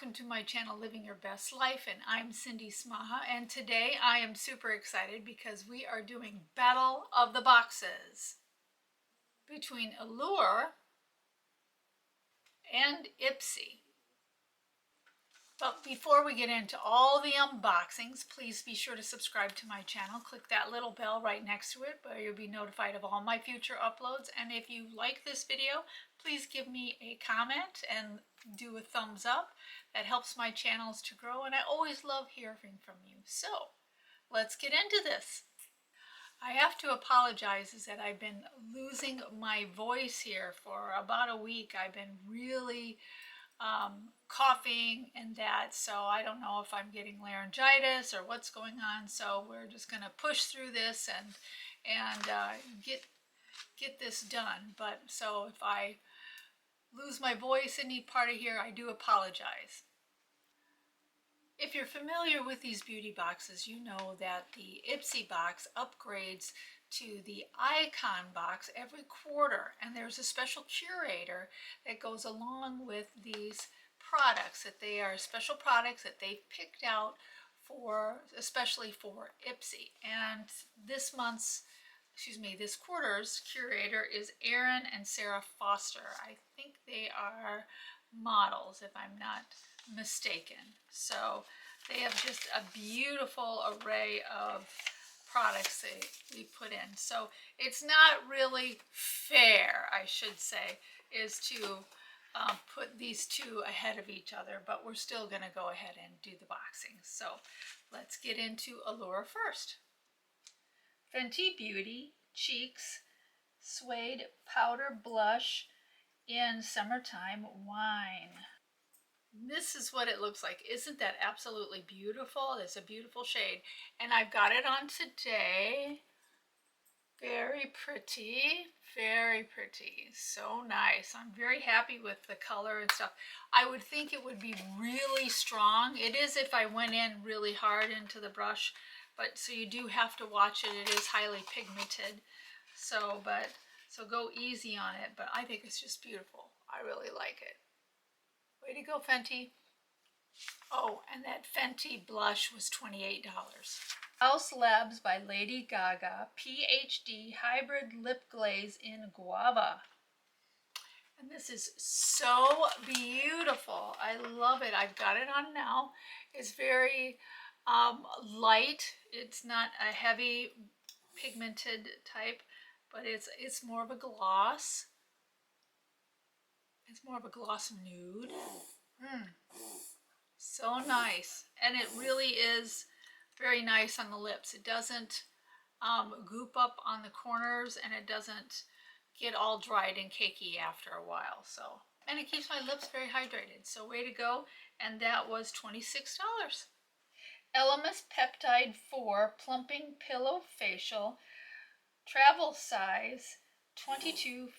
welcome to my channel Living Your Best Life, and I'm Cindy Smaha, and today I am super excited because we are doing Battle of the Boxes between Allure and IPSY. But before we get into all the unboxings, please be sure to subscribe to my channel. Click that little bell right next to it where you'll be notified of all my future uploads. And if you like this video, please give me a comment and do a thumbs up. That helps my channels to grow, and I always love hearing from you. So let's get into this. I have to apologize is that I've been losing my voice here for about a week. I've been really coughing and that, so I don't know if I'm getting laryngitis or what's going on, so we're just going to push through this and get this done. But so if I lose my voice any part of here, I do apologize. If you're familiar with these beauty boxes, you know that the IPSY box upgrades to the Icon box every quarter, and there's a special curator that goes along with these products, that they are special products that they've picked out for, especially for IPSY. And this quarter's curator is Aaron and Sarah Foster. I think they are models, if I'm not mistaken. So they have just a beautiful array of products we put in. So it's not really fair, I should say, is to put these two ahead of each other, but we're still going to go ahead and do the boxing. So let's get into Allure first. Fenty Beauty Cheeks Suede Powder Blush in Summertime Wine. This is what it looks like. Isn't that absolutely beautiful? It's a beautiful shade. And I've got it on today. Very pretty, very pretty. So nice. I'm very happy with the color and stuff. I would think it would be really strong. It is if I went in really hard into the brush, but so you do have to watch it. It is highly pigmented. So go easy on it, but I think it's just beautiful. I really like it. Way to go, Fenty. Oh, and that Fenty blush was $28. House Labs by Lady Gaga PhD Hybrid Lip Glaze in Guava. And this is so beautiful. I love it. I've got it on now. It's very light. It's not a heavy pigmented type, but it's more of a gloss. It's more of a gloss nude. So nice. And it really is very nice on the lips. It doesn't goop up on the corners, and it doesn't get all dried and cakey after a while. So, and it keeps my lips very hydrated. So way to go. And that was $26. Elemis Peptide 4 Plumping Pillow Facial, travel size, $22.50.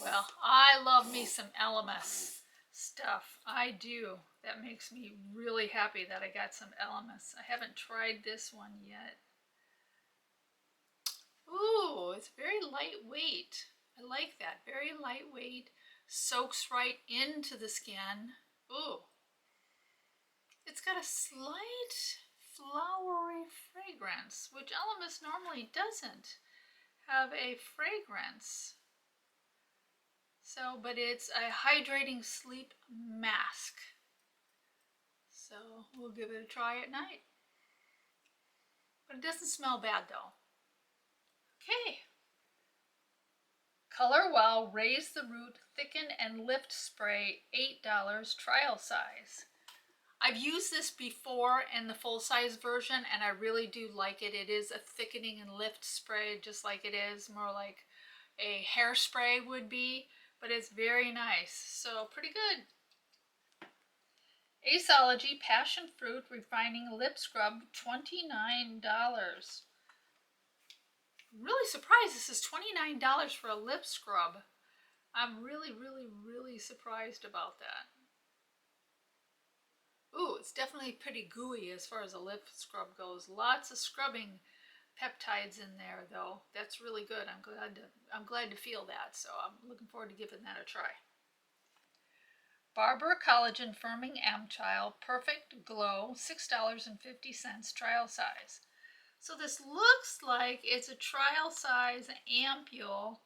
Well, I love me some Elemis stuff. I do. That makes me really happy that I got some Elemis. I haven't tried this one yet. Ooh, it's very lightweight. I like that. Very lightweight. Soaks right into the skin. Ooh. It's got a slight flowery fragrance, which Elemis normally doesn't have a fragrance. So, but it's a hydrating sleep mask. So we'll give it a try at night. But it doesn't smell bad though. Okay. Color Wow Raise the Root Thicken and Lift Spray, $8, trial size. I've used this before in the full-size version, and I really do like it. It is a thickening and lift spray, just like it is, more like a hairspray would be, but it's very nice. So pretty good. Aceology Passion Fruit Refining Lip Scrub, $29. Really surprised this is $29 for a lip scrub. I'm really surprised about that. Ooh, it's definitely pretty gooey as far as a lip scrub goes. Lots of scrubbing peptides in there though. That's really good. I'm glad to feel that. So I'm looking forward to giving that a try. Barber Collagen Firming Amtile Perfect Glow, $6.50, trial size. So this looks like it's a trial size ampule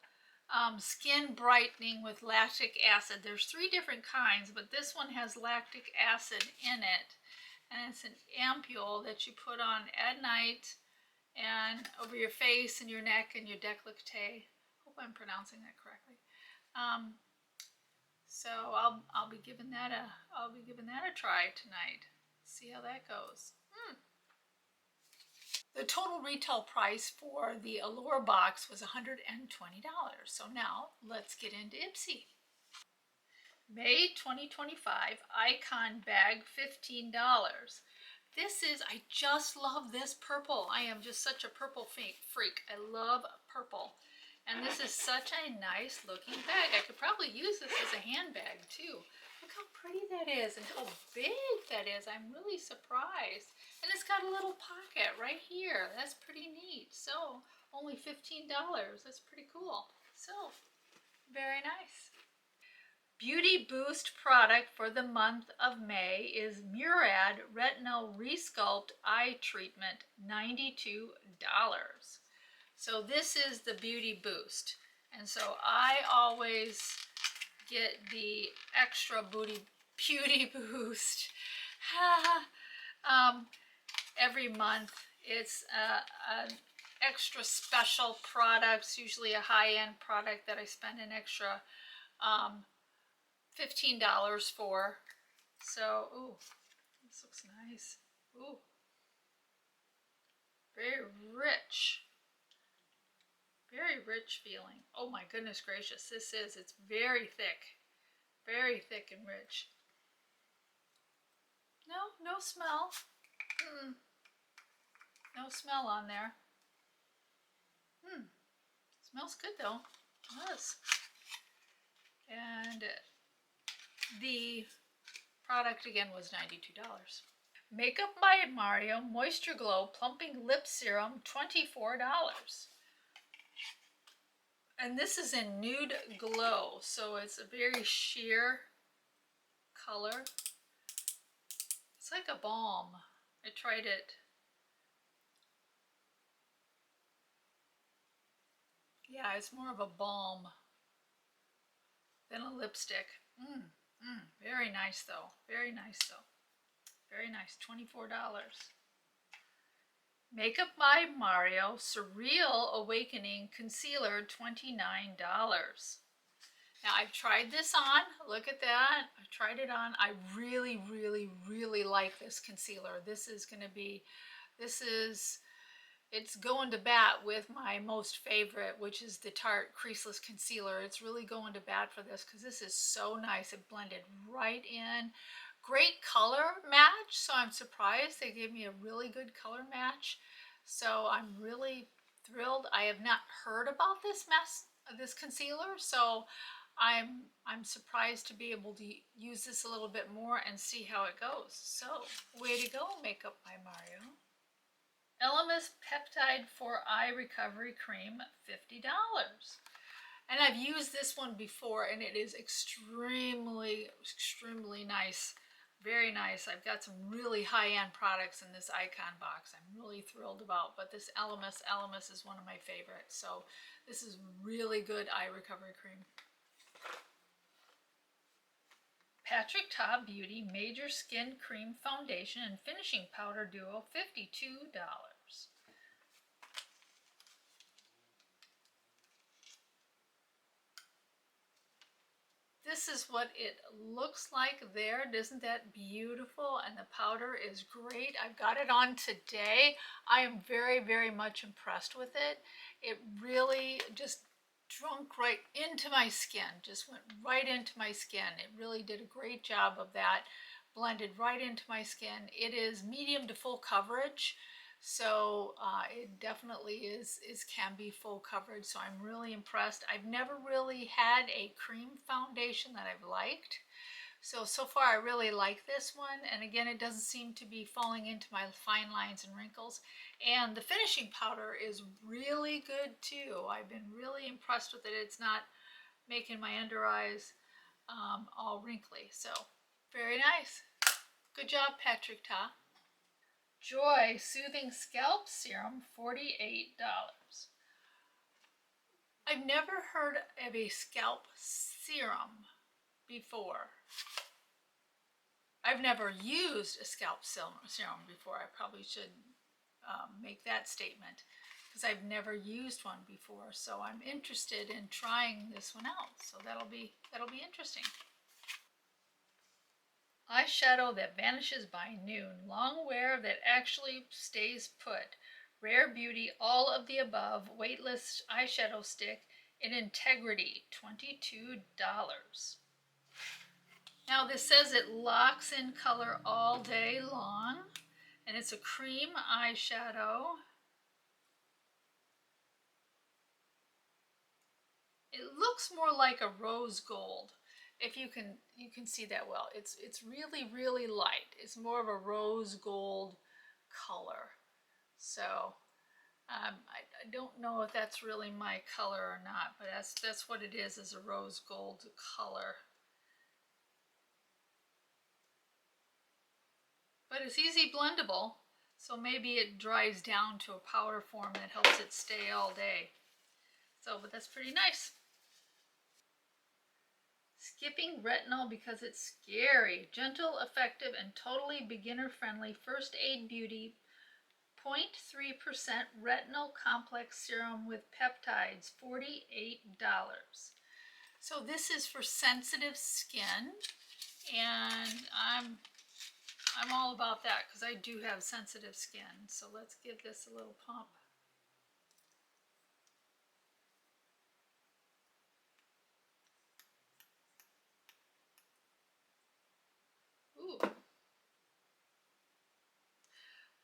skin brightening with lactic acid. There's 3 different kinds, but this one has lactic acid in it. And it's an ampule that you put on at night and over your face and your neck and your décolleté. Hope I'm pronouncing that correctly. So I'll be giving that a try tonight. See how that goes. The total retail price for the Allure box was $120. So now let's get into IPSY. May 2025 Icon Bag, $15. I just love this purple. I am just such a purple freak. I love purple. And this is such a nice looking bag. I could probably use this as a handbag too. Look how pretty that is and how big that is. I'm really surprised. And it's got a little pocket right here. That's pretty neat. So only $15. That's pretty cool. So very nice. Beauty Boost product for the month of May is Murad Retinol Resculpt Eye Treatment, $92. So this is the Beauty Boost. And so I always get the extra Beauty Boost every month. It's an extra special product, usually a high-end product that I spend an extra $15 for. So, ooh, this looks nice. Ooh, very rich. Very rich feeling. Oh my goodness gracious, it's very thick. Very thick and rich. No smell. No smell on there. Smells good though. It does. And the product again was $92. Makeup by Mario Moisture Glow Plumping Lip Serum, $24. And this is in Nude Glow, so it's a very sheer color. It's like a balm. I tried it. Yeah, it's more of a balm than a lipstick. Very nice though. Very nice though. Very nice. $24. Makeup by Mario Surreal Awakening Concealer, $29. Now I've tried this on. Look at that. I've tried it on. I really, really, really like this concealer. It's going to bat with my most favorite, which is the Tarte Creaseless Concealer. It's really going to bat for this because this is so nice. It blended right in. Great color match, so I'm surprised they gave me a really good color match. So I'm really thrilled. I have not heard about this concealer, so I'm surprised to be able to use this a little bit more and see how it goes. So, way to go, Makeup by Mario. Elemis Peptide for Eye Recovery Cream, $50. And I've used this one before and it is extremely, extremely nice. Very nice. I've got some really high-end products in this Icon box I'm really thrilled about, but this Elemis is one of my favorites. So this is really good eye recovery cream. Patrick Ta Beauty Major Skin Cream Foundation and Finishing Powder Duo, $52. This is what it looks like there. Isn't that beautiful? And the powder is great. I've got it on today. I am very, very much impressed with it. It really just drunk right into my skin, just went right into my skin. It really did a great job of that, blended right into my skin. It is medium to full coverage, so it definitely can be full coverage, so I'm really impressed. I've never really had a cream foundation that I've liked. So far I really like this one, and again it doesn't seem to be falling into my fine lines and wrinkles. And the finishing powder is really good too. I've been really impressed with it. It's not making my under eyes all wrinkly. So very nice. Good job, Patrick Ta. Joy Soothing Scalp Serum, $48. I've never heard of a scalp serum before. I've never used a scalp serum before. I probably should make that statement because I've never used one before. So I'm interested in trying this one out. So that'll be interesting. Eyeshadow that vanishes by noon. Long wear that actually stays put. Rare Beauty, all of the above. Weightless eyeshadow stick in Integrity, $22. Now this says it locks in color all day long, and it's a cream eyeshadow. It looks more like a rose gold, if you can see that well. It's really light. It's more of a rose gold color. So I don't know if that's really my color or not, but that's what it is a rose gold color. But it's easy blendable, so maybe it dries down to a powder form that helps it stay all day. So, but that's pretty nice. Skipping retinol because it's scary. Gentle, effective, and totally beginner-friendly First Aid Beauty 0.3% retinol complex serum with peptides, $48. So this is for sensitive skin, and I'm all about that because I do have sensitive skin. So let's give this a little pump. Ooh.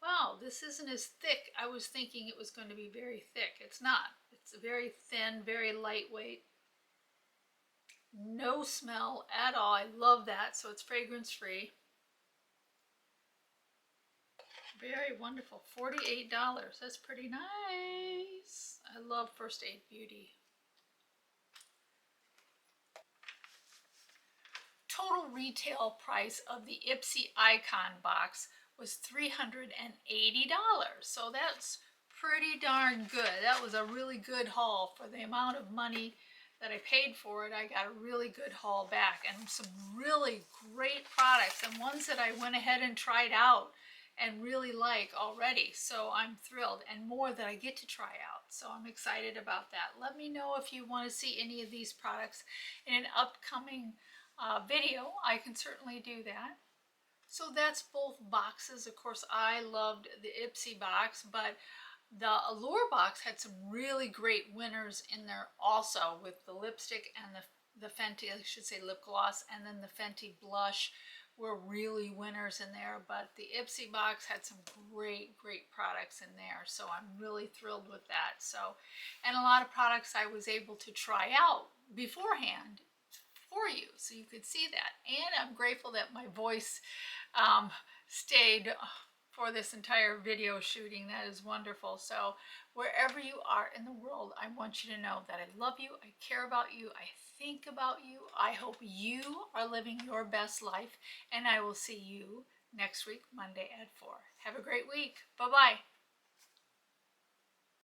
Wow, this isn't as thick. I was thinking it was going to be very thick. It's not. It's very thin, very lightweight. No smell at all. I love that. So it's fragrance free. Very wonderful. $48. That's pretty nice. I love First Aid Beauty. Total retail price of the IPSY Icon box was $380. So that's pretty darn good. That was a really good haul for the amount of money that I paid for it. I got a really good haul back and some really great products and ones that I went ahead and tried out and really like already. So I'm thrilled, and more that I get to try out. So I'm excited about that. Let me know if you want to see any of these products in an upcoming video. I can certainly do that. So that's both boxes. Of course, I loved the IPSY box, but the Allure box had some really great winners in there also, with the lipstick and the Fenty, I should say lip gloss, and then the Fenty blush were really winners in there. But the IPSY box had some great products in there, so I'm really thrilled with that. So, and a lot of products I was able to try out beforehand for you, so you could see that. And I'm grateful that my voice stayed for this entire video shooting. That is wonderful. So wherever you are in the world, I want you to know that I love you, I care about you, I think about you. I hope you are living your best life, and I will see you next week, Monday at 4. Have a great week. Bye-bye.